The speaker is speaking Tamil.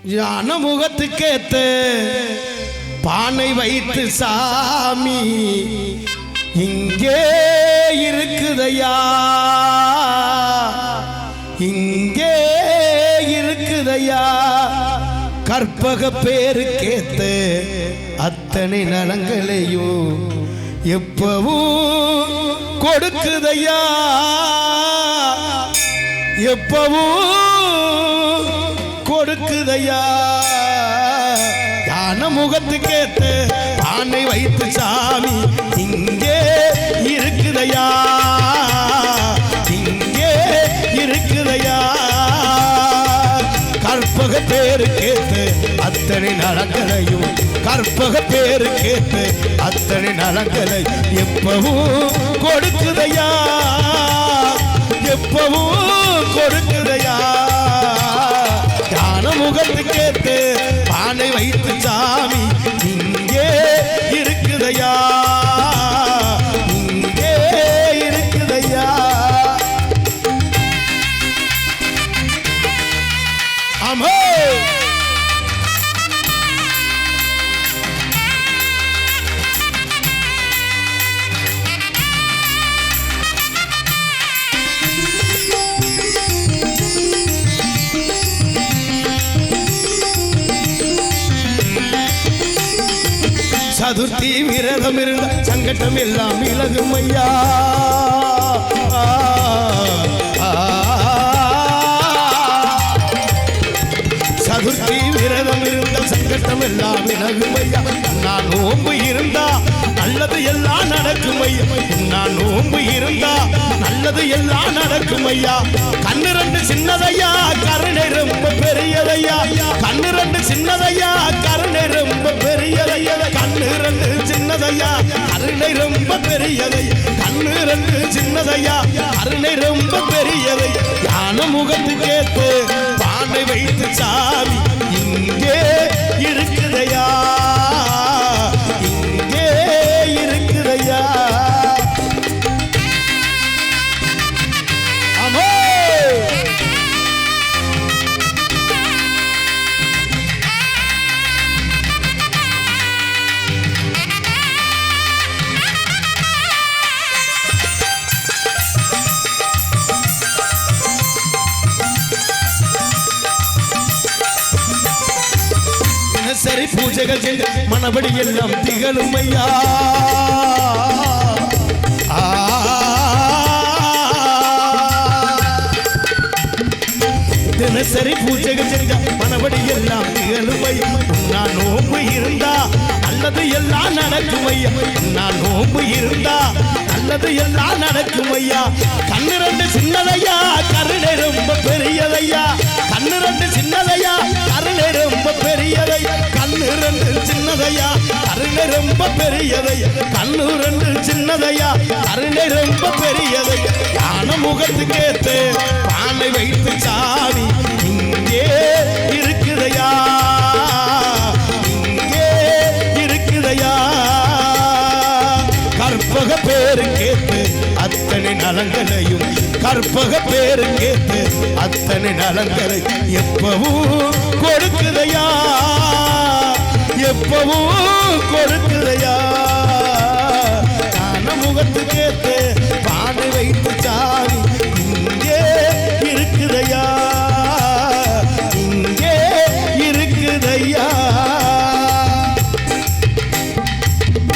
யான முகத்துக்கேத்த பானை வைத்து சாமி இங்கே இருக்குதையா, இங்கே இருக்குதையா. கற்பக பேருக்கேத்த அத்தனை நலங்களையும் எப்பவும் கொடுக்குதையா, எப்பவும் கொடுக்குதையா. யான முகத்துக்கேத்த பானை வைத்து சாமி இங்கே இருக்குதையா, இங்கே இருக்குதையா. கற்பக பேருக்கேத்த அத்தனை நலங்களையும், கற்பக பேருக்கேத்த அத்தனை நலங்களை எப்பவும் கொடுக்குதையா, எப்பவும் கொடுக்குதையா. யான முகத்துக்கேத்து பானை வைத்து சாமி இங்கே இருக்குதையா, இங்கே இருக்குதையா. ஆமா சதுர்த்தி விரதம் இருந்த சங்கடம் எல்லாம் விலகும் ஐயா. சதுர்த்தி விரதம் இருந்த சங்கடம் எல்லாம் விலகும் ஐயா. நான் நோன்பு இருந்தா நல்லது எல்லாம் நடக்கும் ஐயா, நான் நோன்பு இருந்தா நல்லது எல்லாம் நடக்கும் ஐயா. கண்ணு ரெண்டு சின்னதையா, கருணை ரொம்ப பெரியதையா. கண்ணு ரெண்டு சின்னதையா, கருணை ரொம்ப பெரியதையா. கண்ணு ரெண்டு சின்னதையா, கருணை ரொம்ப பெரியதை. கண்ணு ரெண்டு சின்னதையா, கருணை ரொம்ப பெரியதை. யான முகத்துக்கேத்து பானை வைத்து சாமி இங்கே இருக்குதையா, இங்கே இருக்குதையா. ஆமா சரி பூஜைகள் செய்து மனபடி எல்லாம் திகழும் ஐயா. தினசரி பூஜைகள் செஞ்ச மனபடி எல்லாம் திகழும் ஐயா. நான் நோம்பு இருந்தா நல்லது எல்லாம் நடக்கும் ஐயா, நான் நோம்பு இருந்தா நல்லது எல்லாம் நடக்கும் ஐயா. கண்ணு ரெண்டு சின்னதையா, கருணை ரொம்ப பெரியதையா. கண்ணு ரெண்டு சின்னதையா, கருணை ரொம்ப பெரியதை. கண்ணு ரெண்டு சின்னதையா, கருணை ரொம்ப பெரியதை. கண்ணு ரெண்டு சின்னதையா, கருணை ரொம்ப பெரியதை. யான முகத்துக்கேத்து பானை வைத்து சாமி இங்கே இருக்குதையா, இங்கே இருக்குதையா. கற்பக பேருக்கேத்து அத்தனை நலங்களையும், கற்பக பேருக்கேத்து அத்தனை நலங்களை எப்பவும் கொடுக்குதையா, எப்பவும் கொடுக்குதையா. யான முகத்துக்கேத்து பானை வைத்து சாமி